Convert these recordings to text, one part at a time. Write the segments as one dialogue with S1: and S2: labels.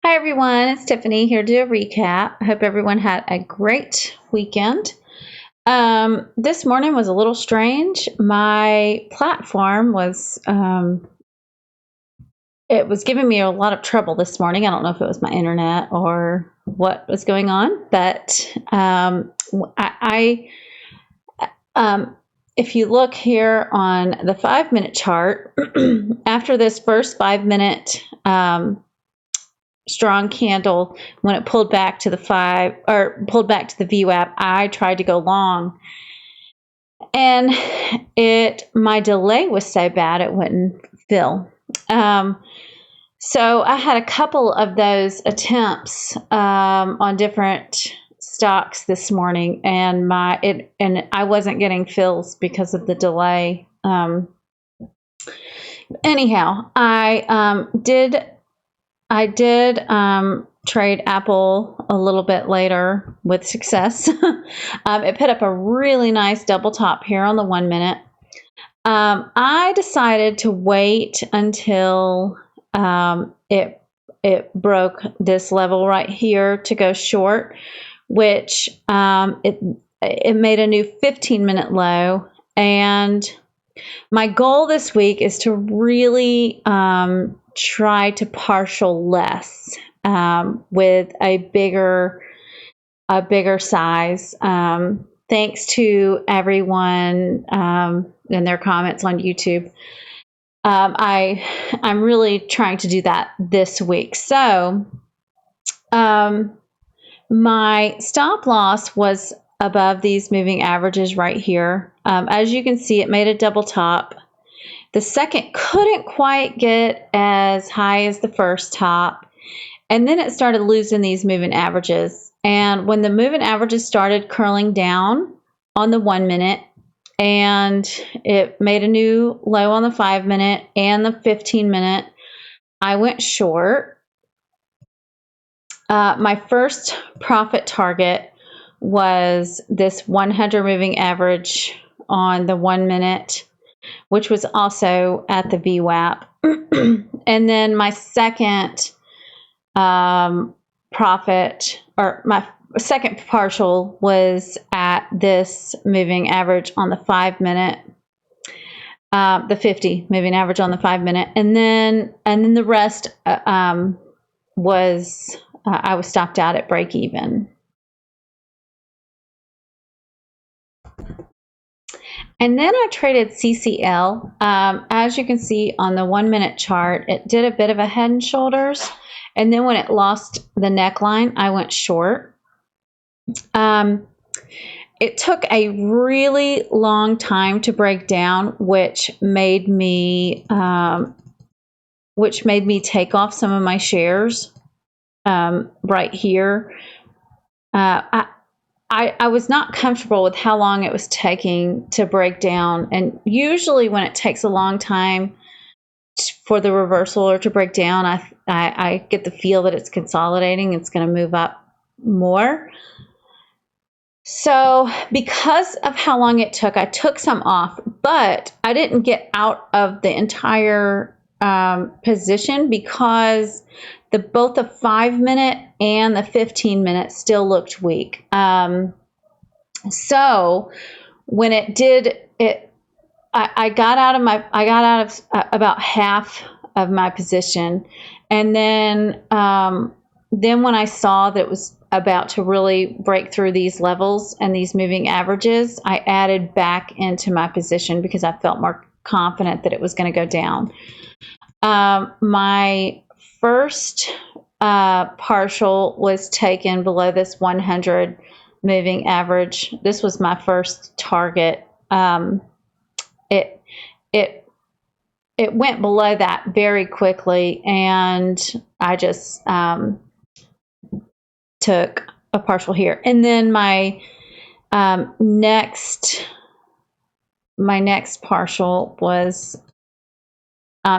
S1: Hi everyone, it's Tiffany here to do a recap. I hope everyone had a great weekend. This morning was a little strange. My platform it was giving me a lot of trouble this morning. I don't know if it was my internet or what was going on, but if you look here on the 5-minute chart, after this first 5-minute strong candle, when it pulled back to the the VWAP, I tried to go long, and my delay was so bad it wouldn't fill. So I had a couple of those attempts on different stocks this morning, and I wasn't getting fills because of the delay. Anyhow, I did trade Apple a little bit later with success. It put up a really nice double top here on the 1 minute. I decided to wait until it broke this level right here to go short, which it made a new 15-minute low. And my goal this week is to really try to partial less with a bigger size. Thanks to everyone and their comments on YouTube. I'm really trying to do that this week. So my stop loss was above these moving averages right here. As you can see, it made a double top. The second couldn't quite get as high as the first top, and then it started losing these moving averages. And when the moving averages started curling down on the 1 minute, and it made a new low on the 5-minute and the 15-minute, I went short. My first profit target was this 100 moving average on the 1 minute, which was also at the VWAP. And then my second profit, or my second partial, was at this moving average on the 5-minute, the 50 moving average on the 5-minute. And then the rest was, I was stopped out at break even. And then I traded CCL. As you can see on the 1 minute chart, it did a bit of a head and shoulders. And then when it lost the neckline, I went short. It took a really long time to break down, which made me take off some of my shares right here. I was not comfortable with how long it was taking to break down. And usually when it takes a long time for the reversal or to break down, I get the feel that it's consolidating. It's going to move up more. So because of how long it took, I took some off, but I didn't get out of the entire position because both the 5-minute and the 15-minute still looked weak. So when it did it, I got out of about half of my position, and then when I saw that it was about to really break through these levels and these moving averages, I added back into my position because I felt more confident that it was going to go down. My first partial was taken below this 100 moving average. This was my first target. It went below that very quickly, and I just took a partial here. And then my next partial was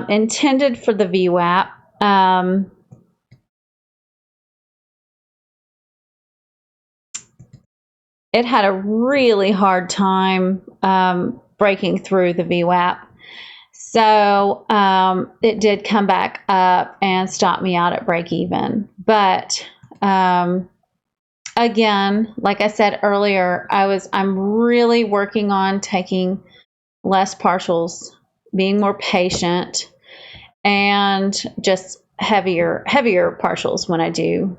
S1: intended for the VWAP. It had a really hard time breaking through the VWAP. So it did come back up and stop me out at break even. But again, like I said earlier, I'm really working on taking less partials, being more patient, and just heavier partials when I do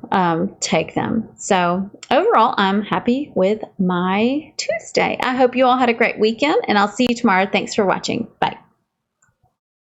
S1: take them. So overall, I'm happy with my Tuesday. I hope you all had a great weekend, and I'll see you tomorrow. Thanks for watching.